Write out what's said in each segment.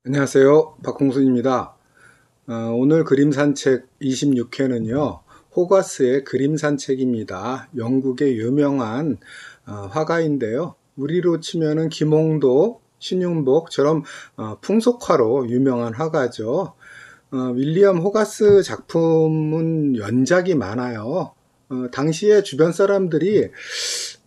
안녕하세요. 박홍순입니다. 오늘 그림 산책 26회는요. 호가스의 그림 산책입니다. 영국의 유명한 화가인데요. 우리로 치면은 김홍도, 신윤복처럼 풍속화로 유명한 화가죠. 윌리엄 호가스 작품은 연작이 많아요. 당시에 주변 사람들이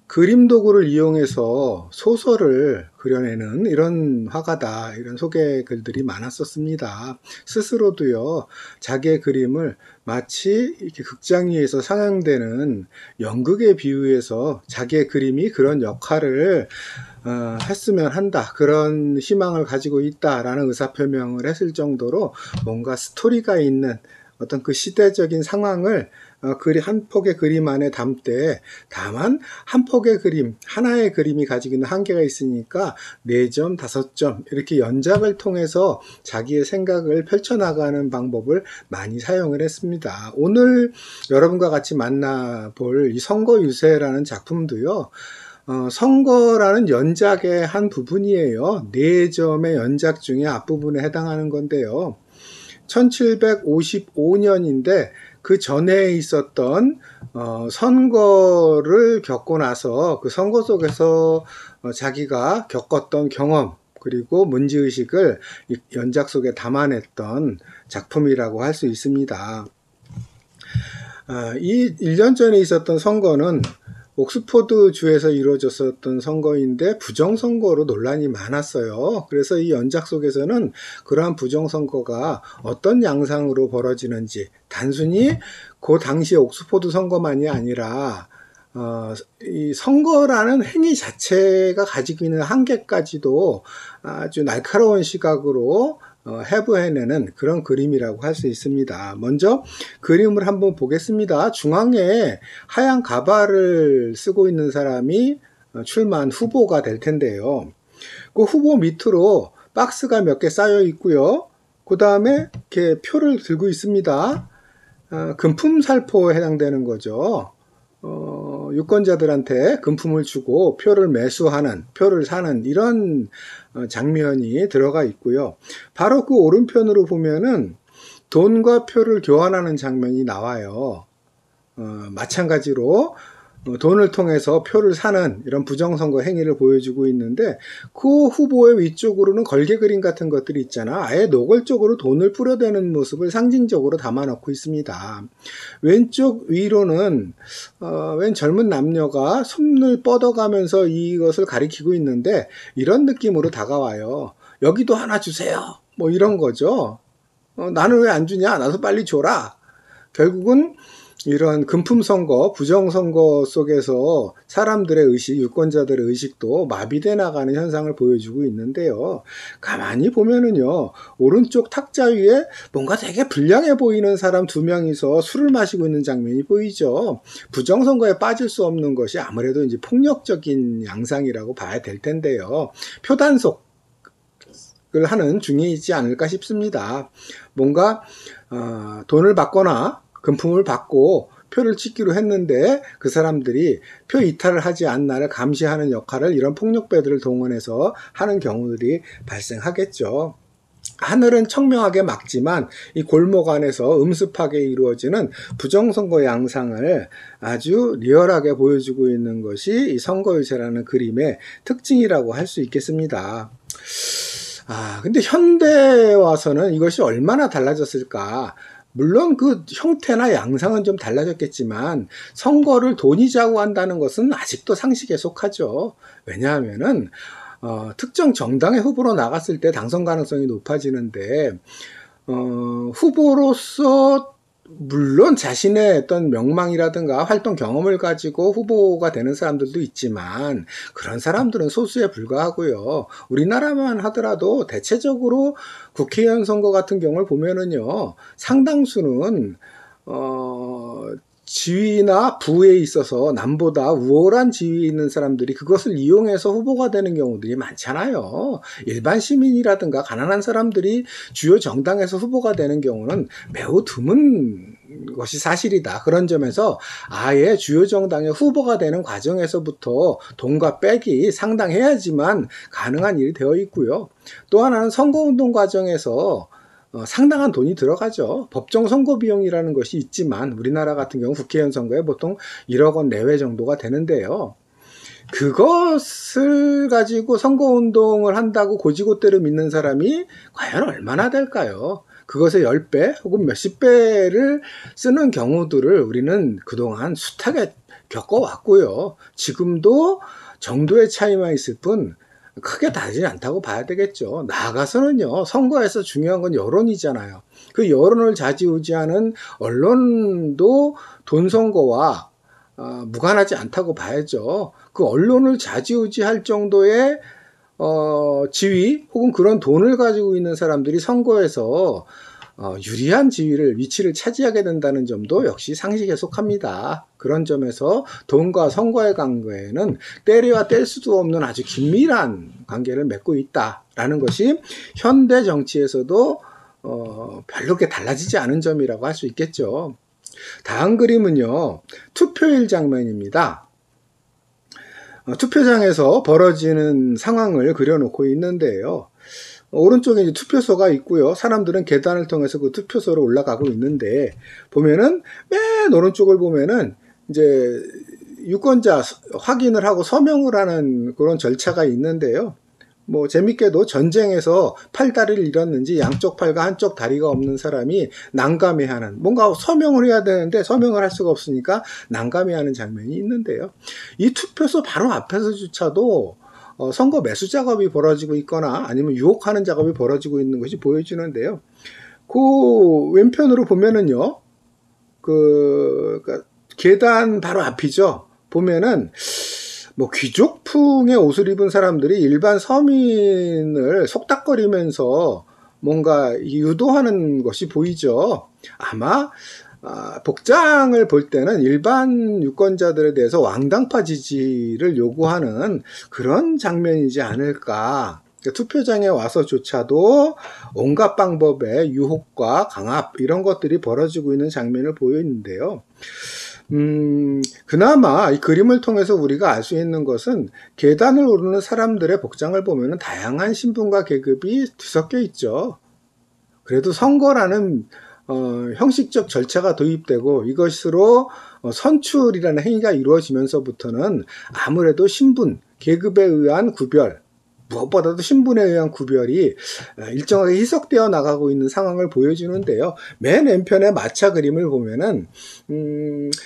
그림 도구를 이용해서 소설을 그려내는 이런 화가다, 이런 소개 글들이 많았었습니다. 스스로도요, 자기의 그림을 마치 이렇게 극장 위에서 상영되는 연극에 비유해서 자기의 그림이 그런 역할을 했으면 한다, 그런 희망을 가지고 있다라는 의사표명을 했을 정도로 뭔가 스토리가 있는 어떤 그 시대적인 상황을 한 폭의 그림 안에 담되, 다만 한 폭의 그림, 하나의 그림이 가지고 있는 한계가 있으니까 4점, 5점 이렇게 연작을 통해서 자기의 생각을 펼쳐나가는 방법을 많이 사용을 했습니다. 오늘 여러분과 같이 만나볼 이 선거유세라는 작품도요, 선거라는 연작의 한 부분이에요. 4점의 연작 중에 앞부분에 해당하는 건데요. 1755년인데 그 전에 있었던 선거를 겪고 나서 그 선거 속에서 자기가 겪었던 경험 그리고 문제의식을 연작 속에 담아냈던 작품이라고 할 수 있습니다. 이 1년 전에 있었던 선거는 옥스포드 주에서 이루어졌었던 선거인데 부정선거로 논란이 많았어요. 그래서 이 연작 속에서는 그러한 부정선거가 어떤 양상으로 벌어지는지, 단순히 그 당시의 옥스포드 선거만이 아니라 이 선거라는 행위 자체가 가지고 있는 한계까지도 아주 날카로운 시각으로 해부해내는 그런 그림이라고 할 수 있습니다. 먼저 그림을 한번 보겠습니다. 중앙에 하얀 가발을 쓰고 있는 사람이 출마한 후보가 될 텐데요. 그 후보 밑으로 박스가 몇 개 쌓여 있고요. 그 다음에 이렇게 표를 들고 있습니다. 금품살포에 해당되는 거죠. 유권자들한테 금품을 주고 표를 매수하는, 표를 사는 이런 장면이 들어가 있고요. 바로 그 오른편으로 보면은 돈과 표를 교환하는 장면이 나와요. 마찬가지로 돈을 통해서 표를 사는 이런 부정선거 행위를 보여주고 있는데, 그 후보의 위쪽으로는 걸개 그림 같은 것들이 있잖아. 아예 노골적으로 돈을 뿌려대는 모습을 상징적으로 담아놓고 있습니다. 왼쪽 위로는 웬 젊은 남녀가 손을 뻗어가면서 이것을 가리키고 있는데, 이런 느낌으로 다가와요. 여기도 하나 주세요, 뭐 이런 거죠. 나는 왜 안 주냐, 나도 빨리 줘라. 결국은 이런 금품선거, 부정선거 속에서 사람들의 의식, 유권자들의 의식도 마비돼 나가는 현상을 보여주고 있는데요. 가만히 보면은요, 오른쪽 탁자 위에 뭔가 되게 불량해 보이는 사람 2명이서 술을 마시고 있는 장면이 보이죠. 부정선거에 빠질 수 없는 것이 아무래도 이제 폭력적인 양상이라고 봐야 될 텐데요. 표단속 을 하는 중에 있지 않을까 싶습니다. 뭔가 돈을 받거나 금품을 받고 표를 찍기로 했는데 그 사람들이 표 이탈을 하지 않나를 감시하는 역할을 이런 폭력배들을 동원해서 하는 경우들이 발생하겠죠. 하늘은 청명하게 맑지만 이 골목 안에서 음습하게 이루어지는 부정선거 양상을 아주 리얼하게 보여주고 있는 것이 이 선거유세라는 그림의 특징이라고 할 수 있겠습니다. 근데 현대에 와서는 이것이 얼마나 달라졌을까? 물론 그 형태나 양상은 좀 달라졌겠지만 선거를 돈이 좌우한다는 것은 아직도 상식에 속하죠. 왜냐하면은 특정 정당의 후보로 나갔을 때 당선 가능성이 높아지는데, 후보로서 물론 자신의 어떤 명망이라든가 활동 경험을 가지고 후보가 되는 사람들도 있지만 그런 사람들은 소수에 불과하고요. 우리나라만 하더라도 대체적으로 국회의원 선거 같은 경우를 보면은요, 상당수는 지위나 부에 있어서 남보다 우월한 지위에 있는 사람들이 그것을 이용해서 후보가 되는 경우들이 많잖아요. 일반 시민이라든가 가난한 사람들이 주요 정당에서 후보가 되는 경우는 매우 드문 것이 사실이다. 그런 점에서 아예 주요 정당의 후보가 되는 과정에서부터 돈과 백이 상당해야지만 가능한 일이 되어 있고요. 또 하나는 선거운동 과정에서 상당한 돈이 들어가죠. 법정 선거 비용이라는 것이 있지만 우리나라 같은 경우 국회의원 선거에 보통 1억 원 내외 정도가 되는데요. 그것을 가지고 선거운동을 한다고 고지고대로 믿는 사람이 과연 얼마나 될까요? 그것의 10배 혹은 몇십 배를 쓰는 경우들을 우리는 그동안 숱하게 겪어왔고요. 지금도 정도의 차이만 있을 뿐 크게 다르지 않다고 봐야 되겠죠. 나아가서는요, 선거에서 중요한 건 여론이잖아요. 그 여론을 좌지우지하는 언론도 돈 선거와 무관하지 않다고 봐야죠. 그 언론을 좌지우지할 정도의 지위 혹은 그런 돈을 가지고 있는 사람들이 선거에서 유리한 위치를 차지하게 된다는 점도 역시 상식에 속합니다. 그런 점에서 돈과 선거의 관계에는 때려야 뗄 수도 없는 아주 긴밀한 관계를 맺고 있다라는 것이 현대 정치에서도 별로 그렇게 달라지지 않은 점이라고 할 수 있겠죠. 다음 그림은요, 투표일 장면입니다. 투표장에서 벌어지는 상황을 그려놓고 있는데요. 오른쪽에 이제 투표소가 있고요. 사람들은 계단을 통해서 그 투표소로 올라가고 있는데, 보면은, 맨 오른쪽을 보면은, 이제, 유권자 확인을 하고 서명을 하는 그런 절차가 있는데요. 뭐, 재밌게도 전쟁에서 팔다리를 잃었는지 양쪽 팔과 한쪽 다리가 없는 사람이 난감해하는, 뭔가 서명을 해야 되는데 서명을 할 수가 없으니까 난감해하는 장면이 있는데요. 이 투표소 바로 앞에서조차도 선거 매수 작업이 벌어지고 있거나 아니면 유혹하는 작업이 벌어지고 있는 것이 보여지는데요. 그 왼편으로 보면은요, 계단 바로 앞이죠. 보면은, 뭐 귀족풍의 옷을 입은 사람들이 일반 서민을 속닥거리면서 뭔가 유도하는 것이 보이죠. 아마 복장을 볼 때는 일반 유권자들에 대해서 왕당파 지지를 요구하는 그런 장면이지 않을까. 투표장에 와서조차도 온갖 방법의 유혹과 강압 이런 것들이 벌어지고 있는 장면을 보였는데요. 그나마 이 그림을 통해서 우리가 알 수 있는 것은 계단을 오르는 사람들의 복장을 보면 다양한 신분과 계급이 뒤섞여 있죠. 그래도 선거라는 형식적 절차가 도입되고 이것으로 선출이라는 행위가 이루어지면서부터는 아무래도 신분, 계급에 의한 구별, 무엇보다도 신분에 의한 구별이 일정하게 희석되어 나가고 있는 상황을 보여주는데요. 맨 왼편의 마차 그림을 보면은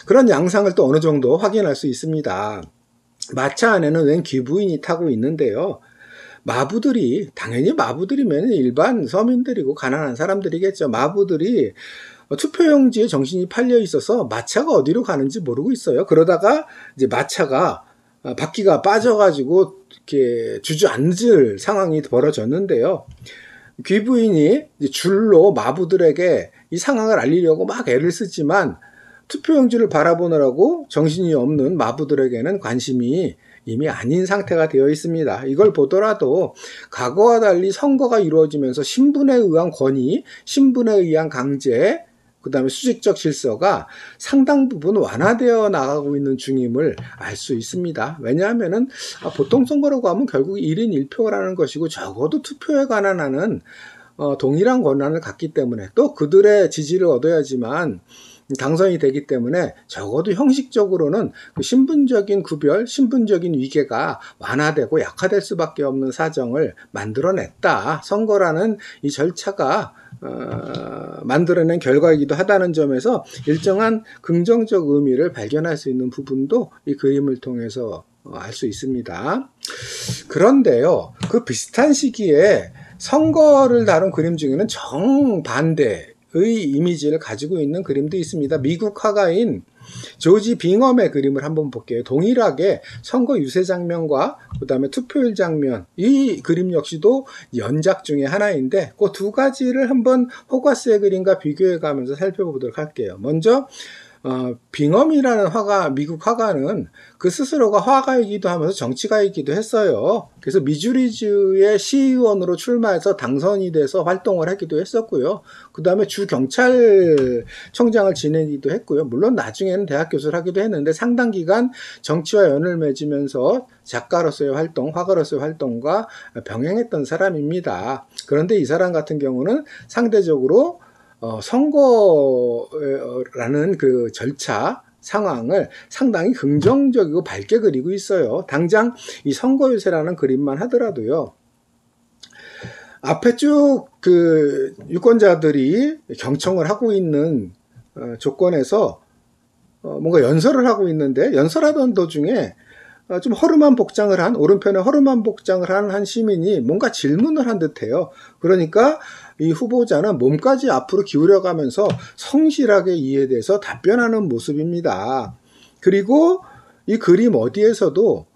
그런 양상을 또 어느 정도 확인할 수 있습니다. 마차 안에는 웬 귀부인이 타고 있는데요. 당연히 마부들이면 일반 서민들이고 가난한 사람들이겠죠. 마부들이 투표용지에 정신이 팔려 있어서 마차가 어디로 가는지 모르고 있어요. 그러다가 이제 마차가 바퀴가 빠져가지고 이렇게 주저앉을 상황이 벌어졌는데요. 귀부인이 줄로 마부들에게 이 상황을 알리려고 막 애를 쓰지만 투표용지를 바라보느라고 정신이 없는 마부들에게는 관심이 이미 아닌 상태가 되어 있습니다. 이걸 보더라도 과거와 달리 선거가 이루어지면서 신분에 의한 권위, 신분에 의한 강제, 그 다음에 수직적 질서가 상당 부분 완화되어 나가고 있는 중임을 알 수 있습니다. 왜냐하면은 보통 선거라고 하면 결국 1인 1표라는 것이고 적어도 투표에 관한 한은 동일한 권한을 갖기 때문에 또 그들의 지지를 얻어야지만 당선이 되기 때문에 적어도 형식적으로는 그 신분적인 구별, 신분적인 위계가 완화되고 약화될 수밖에 없는 사정을 만들어냈다. 선거라는 이 절차가 만들어낸 결과이기도 하다는 점에서 일정한 긍정적 의미를 발견할 수 있는 부분도 이 그림을 통해서 알 수 있습니다. 그런데요, 그 비슷한 시기에 선거를 다룬 그림 중에는 정반대의 이미지를 가지고 있는 그림도 있습니다. 미국 화가인 조지 빙엄의 그림을 한번 볼게요. 동일하게 선거 유세 장면과 그 다음에 투표일 장면, 이 그림 역시도 연작 중에 하나인데 그 두 가지를 한번 호가스의 그림과 비교해 가면서 살펴보도록 할게요. 먼저 빙엄이라는 미국 화가는 그 스스로가 화가이기도 하면서 정치가이기도 했어요. 그래서 미주리주의 시의원으로 출마해서 당선이 돼서 활동을 하기도 했었고요. 그 다음에 주 경찰청장을 지내기도 했고요. 물론 나중에는 대학 교수를 하기도 했는데 상당 기간 정치와 연을 맺으면서 작가로서의 활동, 화가로서의 활동과 병행했던 사람입니다. 그런데 이 사람 같은 경우는 상대적으로 선거라는 그 절차 상황을 상당히 긍정적이고 밝게 그리고 있어요. 당장 이 선거유세라는 그림만 하더라도요. 앞에 쭉 그 유권자들이 경청을 하고 있는 조건에서 뭔가 연설을 하고 있는데 연설하던 도중에 좀 허름한 복장을 한, 오른편에 허름한 복장을 한 시민이 뭔가 질문을 한 듯해요. 그러니까 이 후보자는 몸까지 앞으로 기울여가면서 성실하게 이에 대해서 답변하는 모습입니다. 그리고 이 그림 어디에서도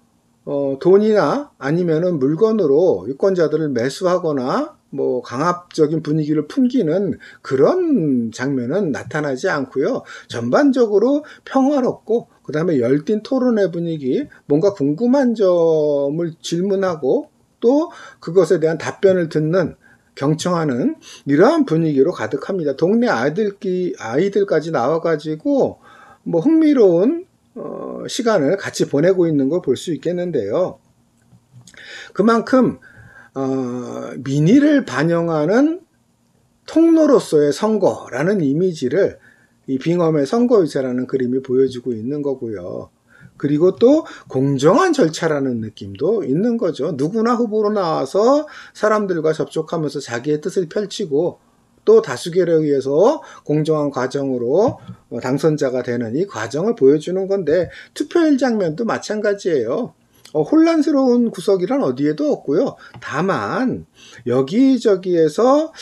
돈이나 아니면은 물건으로 유권자들을 매수하거나 뭐 강압적인 분위기를 풍기는 그런 장면은 나타나지 않고요. 전반적으로 평화롭고 그 다음에 열띤 토론의 분위기, 뭔가 궁금한 점을 질문하고 또 그것에 대한 답변을 듣는 경청하는 이러한 분위기로 가득합니다. 동네 아이들까지 나와가지고 뭐 흥미로운 시간을 같이 보내고 있는 걸 볼 수 있겠는데요. 그만큼 민의를 반영하는 통로로서의 선거라는 이미지를 이 빙엄의 선거유세라는 그림이 보여주고 있는 거고요. 그리고 또 공정한 절차라는 느낌도 있는 거죠. 누구나 후보로 나와서 사람들과 접촉하면서 자기의 뜻을 펼치고 또 다수결에 의해서 공정한 과정으로 당선자가 되는 이 과정을 보여주는 건데 투표일 장면도 마찬가지예요. 혼란스러운 구석이란 어디에도 없고요. 다만 여기저기에서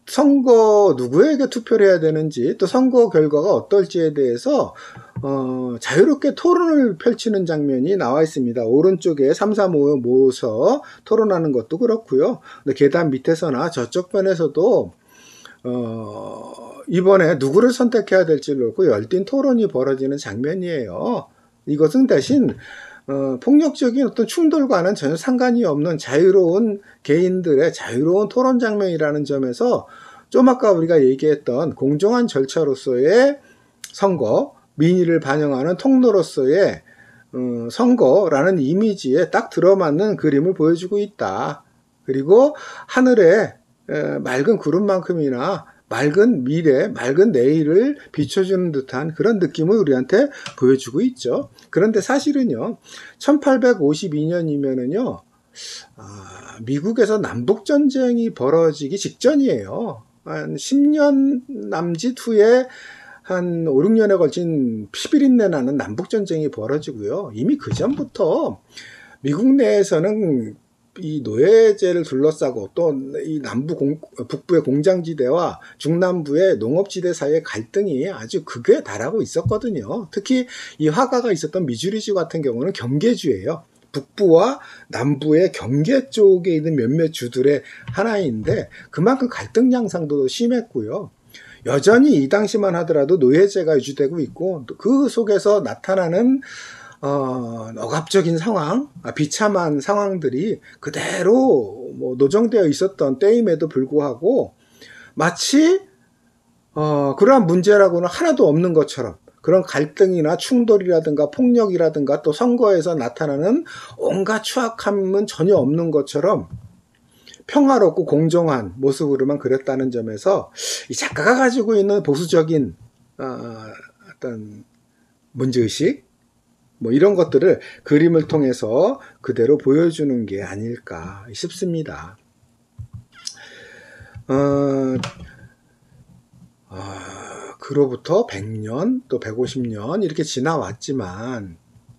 선거 누구에게 투표를 해야 되는지 또 선거 결과가 어떨지에 대해서 자유롭게 토론을 펼치는 장면이 나와 있습니다. 오른쪽에 335 모여서 토론하는 것도 그렇고요. 근데 계단 밑에서나 저쪽 편에서도 이번에 누구를 선택해야 될지를 놓고 열띤 토론이 벌어지는 장면이에요. 이것은 대신 폭력적인 어떤 충돌과는 전혀 상관이 없는 자유로운 개인들의 자유로운 토론 장면이라는 점에서 좀 아까 우리가 얘기했던 공정한 절차로서의 선거, 민의를 반영하는 통로로서의 선거라는 이미지에 딱 들어맞는 그림을 보여주고 있다. 그리고 하늘에 맑은 구름만큼이나 맑은 미래, 맑은 내일을 비춰주는 듯한 그런 느낌을 우리한테 보여주고 있죠. 그런데 사실은요, 1852년이면은요, 미국에서 남북전쟁이 벌어지기 직전이에요. 한 10년 남짓 후에 한 5, 6년에 걸친 피비린내 나는 남북전쟁이 벌어지고요. 이미 그 전부터 미국 내에서는 이 노예제를 둘러싸고 또 이 북부의 공장지대와 중남부의 농업지대 사이의 갈등이 아주 극에 달하고 있었거든요. 특히 이 화가가 있었던 미주리주 같은 경우는 경계주예요. 북부와 남부의 경계 쪽에 있는 몇몇 주들의 하나인데 그만큼 갈등 양상도 심했고요. 여전히 이 당시만 하더라도 노예제가 유지되고 있고 그 속에서 나타나는 억압적인 상황, 비참한 상황들이 그대로 뭐 노정되어 있었던 때임에도 불구하고 마치 그러한 문제라고는 하나도 없는 것처럼 그런 갈등이나 충돌이라든가 폭력이라든가 또 선거에서 나타나는 온갖 추악함은 전혀 없는 것처럼 평화롭고 공정한 모습으로만 그렸다는 점에서 이 작가가 가지고 있는 보수적인 어떤 문제의식 뭐 이런 것들을 그림을 통해서 그대로 보여주는 게 아닐까 싶습니다. 그로부터 100년 또 150년 이렇게 지나왔지만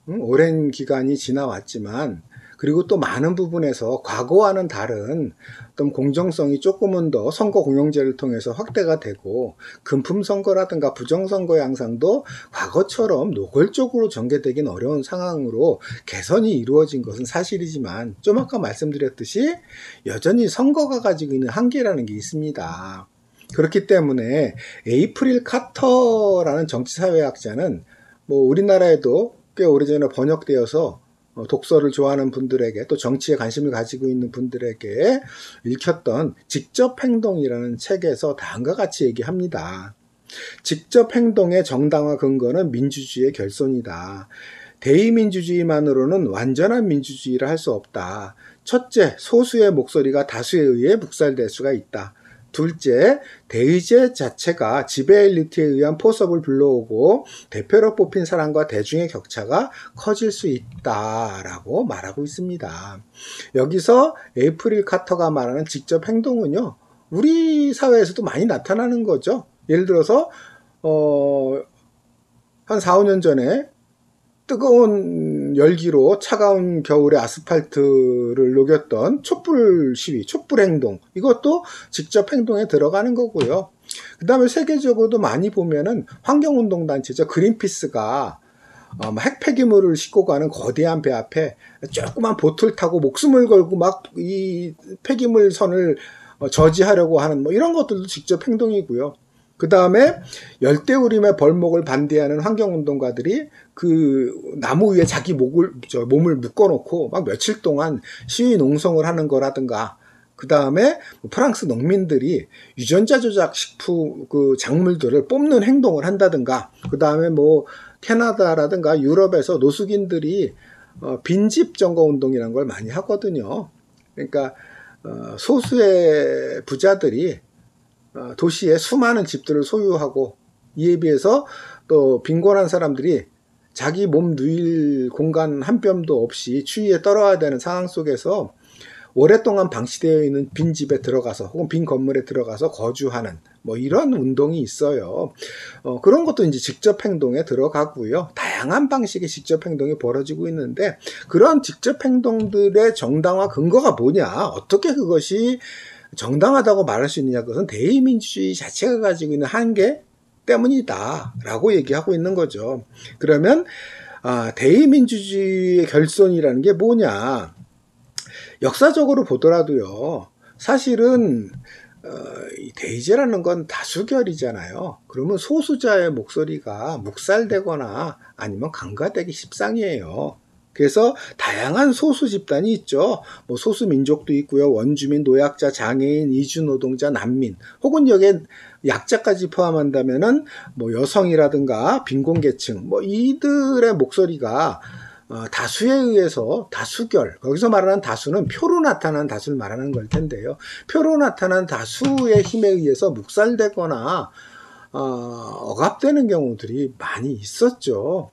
오랜 기간이 지나왔지만 그리고 또 많은 부분에서 과거와는 다른 어떤 공정성이 조금은 더 선거 공영제를 통해서 확대가 되고 금품 선거라든가 부정선거 양상도 과거처럼 노골적으로 전개되긴 어려운 상황으로 개선이 이루어진 것은 사실이지만 좀 아까 말씀드렸듯이 여전히 선거가 가지고 있는 한계라는 게 있습니다. 그렇기 때문에 에이프릴 카터라는 정치사회학자는 뭐 우리나라에도 꽤 오래전에 번역되어서 독서를 좋아하는 분들에게 또 정치에 관심을 가지고 있는 분들에게 읽혔던 직접 행동이라는 책에서 다음과 같이 얘기합니다. 직접 행동의 정당화 근거는 민주주의의 결손이다. 대의민주주의만으로는 완전한 민주주의를 할 수 없다. 첫째, 소수의 목소리가 다수에 의해 묵살될 수가 있다. 둘째, 대의제 자체가 지배 엘리트에 의한 포섭을 불러오고 대표로 뽑힌 사람과 대중의 격차가 커질 수 있다라고 말하고 있습니다. 여기서 에이프릴 카터가 말하는 직접 행동은요, 우리 사회에서도 많이 나타나는 거죠. 예를 들어서 한 4, 5년 전에 뜨거운 열기로 차가운 겨울에 아스팔트를 녹였던 촛불 시위, 촛불 행동, 이것도 직접 행동에 들어가는 거고요. 그 다음에 세계적으로도 많이 보면은 환경운동단체죠. 그린피스가 핵 폐기물을 싣고 가는 거대한 배 앞에 조그만 보트를 타고 목숨을 걸고 막 이 폐기물 선을 저지하려고 하는 뭐 이런 것들도 직접 행동이고요. 그 다음에 열대우림의 벌목을 반대하는 환경운동가들이 그 나무 위에 자기 몸을 묶어놓고 막 며칠 동안 시위 농성을 하는 거라든가, 그 다음에 프랑스 농민들이 유전자 조작 식품 그 작물들을 뽑는 행동을 한다든가, 그 다음에 뭐 캐나다라든가 유럽에서 노숙인들이 빈집 점거 운동이라는 걸 많이 하거든요. 그러니까 소수의 부자들이 도시에 수많은 집들을 소유하고 이에 비해서 또 빈곤한 사람들이 자기 몸 누일 공간 한 뼘도 없이 추위에 떨어야 되는 상황 속에서 오랫동안 방치되어 있는 빈 집에 들어가서 혹은 빈 건물에 들어가서 거주하는 뭐 이런 운동이 있어요. 그런 것도 이제 직접 행동에 들어가고요. 다양한 방식의 직접 행동이 벌어지고 있는데, 그런 직접 행동들의 정당화 근거가 뭐냐, 어떻게 그것이 정당하다고 말할 수 있느냐, 그것은 대의민주주의 자체가 가지고 있는 한계 때문이다 라고 얘기하고 있는 거죠. 그러면 대의민주주의의 결손이라는 게 뭐냐, 역사적으로 보더라도요, 사실은 이 대의제라는 건 다수결이잖아요. 그러면 소수자의 목소리가 묵살되거나 아니면 강화되기 십상이에요. 그래서 다양한 소수 집단이 있죠. 뭐 소수 민족도 있고요. 원주민, 노약자, 장애인, 이주노동자, 난민, 혹은 여기에 약자까지 포함한다면은 뭐 여성이라든가 빈곤계층, 뭐 이들의 목소리가 다수에 의해서 다수결, 거기서 말하는 다수는 표로 나타난 다수를 말하는 걸 텐데요. 표로 나타난 다수의 힘에 의해서 묵살되거나 억압되는 경우들이 많이 있었죠.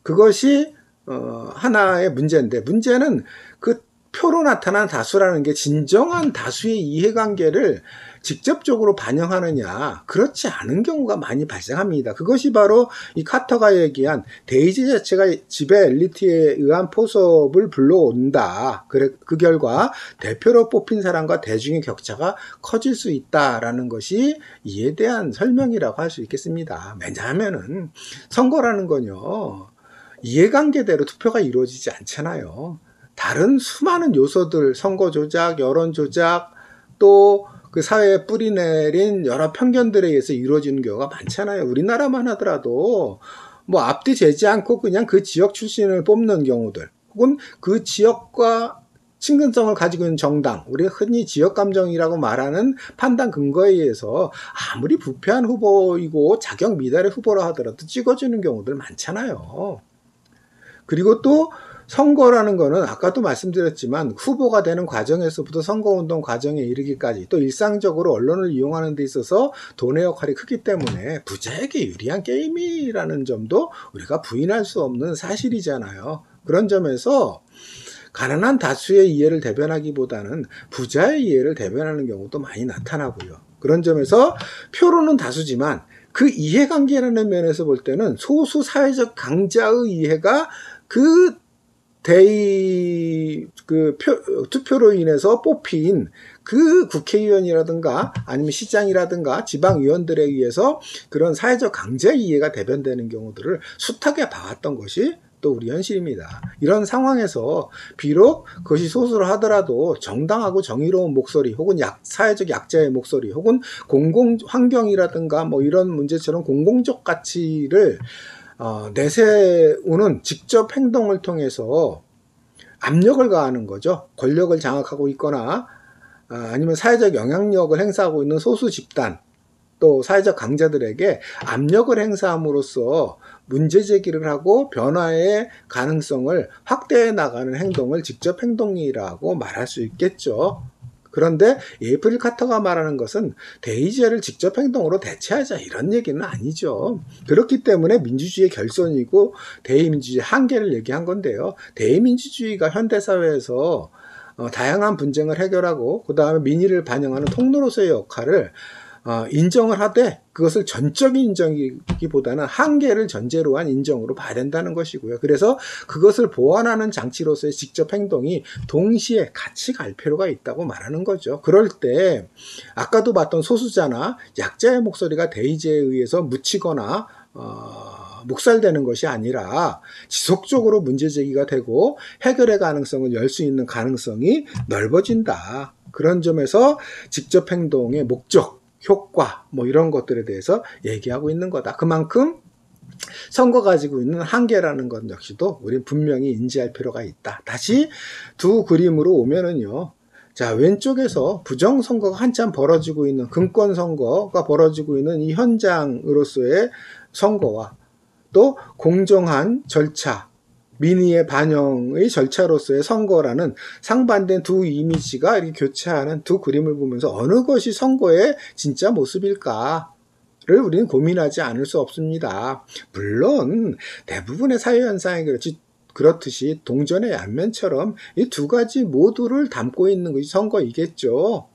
그것이 하나의 문제인데, 문제는 그 표로 나타난 다수라는 게 진정한 다수의 이해관계를 직접적으로 반영하느냐, 그렇지 않은 경우가 많이 발생합니다. 그것이 바로 이 카터가 얘기한 대의제 자체가 지배 엘리트에 의한 포섭을 불러온다. 그 결과 대표로 뽑힌 사람과 대중의 격차가 커질 수 있다라는 것이 이에 대한 설명이라고 할 수 있겠습니다. 왜냐하면은 선거라는 건요, 이해관계대로 투표가 이루어지지 않잖아요. 다른 수많은 요소들, 선거 조작, 여론 조작, 또 그 사회에 뿌리내린 여러 편견들에 의해서 이루어지는 경우가 많잖아요. 우리나라만 하더라도 뭐 앞뒤 재지 않고 그냥 그 지역 출신을 뽑는 경우들, 혹은 그 지역과 친근성을 가지고 있는 정당, 우리가 흔히 지역감정이라고 말하는 판단 근거에 의해서 아무리 부패한 후보이고 자격 미달의 후보라 하더라도 찍어주는 경우들 많잖아요. 그리고 또 선거라는 거는 아까도 말씀드렸지만 후보가 되는 과정에서부터 선거운동 과정에 이르기까지, 또 일상적으로 언론을 이용하는 데 있어서 돈의 역할이 크기 때문에 부자에게 유리한 게임이라는 점도 우리가 부인할 수 없는 사실이잖아요. 그런 점에서 가난한 다수의 이해를 대변하기보다는 부자의 이해를 대변하는 경우도 많이 나타나고요. 그런 점에서 표로는 다수지만 그 이해관계라는 면에서 볼 때는 소수 사회적 강자의 이해가 그 투표로 인해서 뽑힌 그 국회의원이라든가 아니면 시장이라든가 지방의원들에 의해서 그런 사회적 강제 이해가 대변되는 경우들을 숱하게 봐왔던 것이 또 우리 현실입니다. 이런 상황에서 비록 그것이 소수로 하더라도 정당하고 정의로운 목소리 혹은 사회적 약자의 목소리 혹은 공공 환경이라든가 뭐 이런 문제처럼 공공적 가치를 내세우는 직접 행동을 통해서 압력을 가하는 거죠. 권력을 장악하고 있거나 아니면 사회적 영향력을 행사하고 있는 소수 집단 또 사회적 강자들에게 압력을 행사함으로써 문제 제기를 하고 변화의 가능성을 확대해 나가는 행동을 직접 행동이라고 말할 수 있겠죠. 그런데 에이프릴 카터가 말하는 것은 대의제를 직접 행동으로 대체하자 이런 얘기는 아니죠. 그렇기 때문에 민주주의의 결손이고 대의민주주의의 한계를 얘기한 건데요. 대의민주주의가 현대사회에서 다양한 분쟁을 해결하고 그 다음에 민의를 반영하는 통로로서의 역할을 인정을 하되 그것을 전적인 인정이기보다는 한계를 전제로 한 인정으로 봐야 된다는 것이고요. 그래서 그것을 보완하는 장치로서의 직접 행동이 동시에 같이 갈 필요가 있다고 말하는 거죠. 그럴 때 아까도 봤던 소수자나 약자의 목소리가 대의제에 의해서 묻히거나 묵살되는 것이 아니라 지속적으로 문제 제기가 되고 해결의 가능성을 열 수 있는 가능성이 넓어진다. 그런 점에서 직접 행동의 목적, 효과 뭐 이런 것들에 대해서 얘기하고 있는 거다. 그만큼 선거가 가지고 있는 한계라는 것 역시도 우리는 분명히 인지할 필요가 있다. 다시 두 그림으로 오면은요. 자, 왼쪽에서 부정선거가 한참 벌어지고 있는 금권선거가 벌어지고 있는 이 현장으로서의 선거와 또 공정한 절차, 민의의 반영의 절차로서의 선거라는 상반된 두 이미지가 이렇게 교차하는 두 그림을 보면서 어느 것이 선거의 진짜 모습일까를 우리는 고민하지 않을 수 없습니다. 물론 대부분의 사회현상이 그렇듯이 동전의 양면처럼 이 두 가지 모두를 담고 있는 것이 선거이겠죠.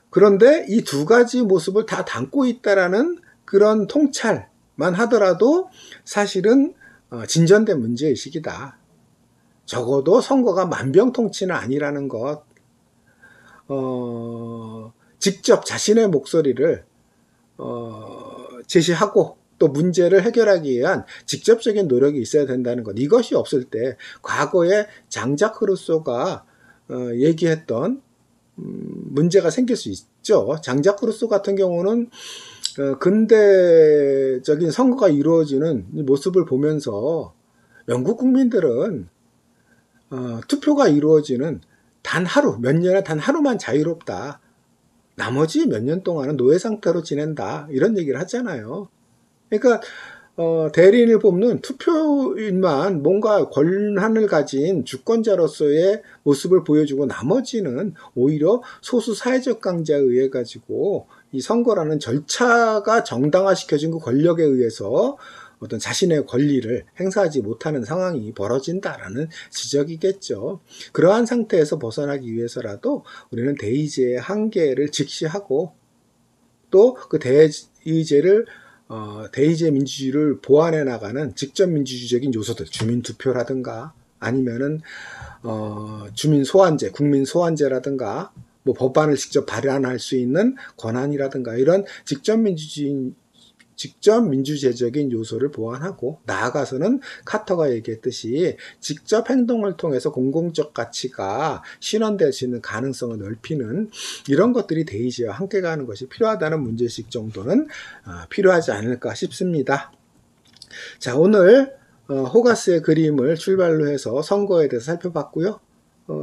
그런데 이 두 가지 모습을 다 담고 있다라는 그런 통찰만 하더라도 사실은 진전된 문제의식이다. 적어도 선거가 만병통치는 아니라는 것. 직접 자신의 목소리를 제시하고 또 문제를 해결하기 위한 직접적인 노력이 있어야 된다는 것. 이것이 없을 때 과거에 장자크 루소가 얘기했던 문제가 생길 수 있죠. 장자크 루소 같은 경우는 근대적인 선거가 이루어지는 모습을 보면서 영국 국민들은 투표가 이루어지는 단 하루, 몇 년에 단 하루만 자유롭다. 나머지 몇 년 동안은 노예 상태로 지낸다. 이런 얘기를 하잖아요. 그러니까 대리인을 뽑는 투표인만 뭔가 권한을 가진 주권자로서의 모습을 보여주고 나머지는 오히려 소수 사회적 강자에 의해 가지고 이 선거라는 절차가 정당화시켜진 그 권력에 의해서 어떤 자신의 권리를 행사하지 못하는 상황이 벌어진다라는 지적이겠죠. 그러한 상태에서 벗어나기 위해서라도 우리는 대의제의 한계를 직시하고 또 그 대의제를 대의제 민주주의를 보완해 나가는 직접 민주주의적인 요소들, 주민투표라든가 아니면은 주민 소환제, 국민 소환제라든가 뭐 법안을 직접 발의할 수 있는 권한이라든가 이런 직접 민주제적인 요소를 보완하고 나아가서는 카터가 얘기했듯이 직접 행동을 통해서 공공적 가치가 실현될 수 있는 가능성을 넓히는 이런 것들이 대의제와 함께 가는 것이 필요하다는 문제의식 정도는 필요하지 않을까 싶습니다. 자, 오늘 호가스의 그림을 출발로 해서 선거에 대해서 살펴봤고요.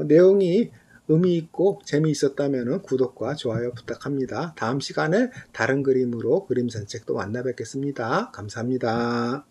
내용이 의미 있고 재미있었다면 구독과 좋아요 부탁합니다. 다음 시간에 다른 그림으로 그림 산책 또 만나 뵙겠습니다. 감사합니다.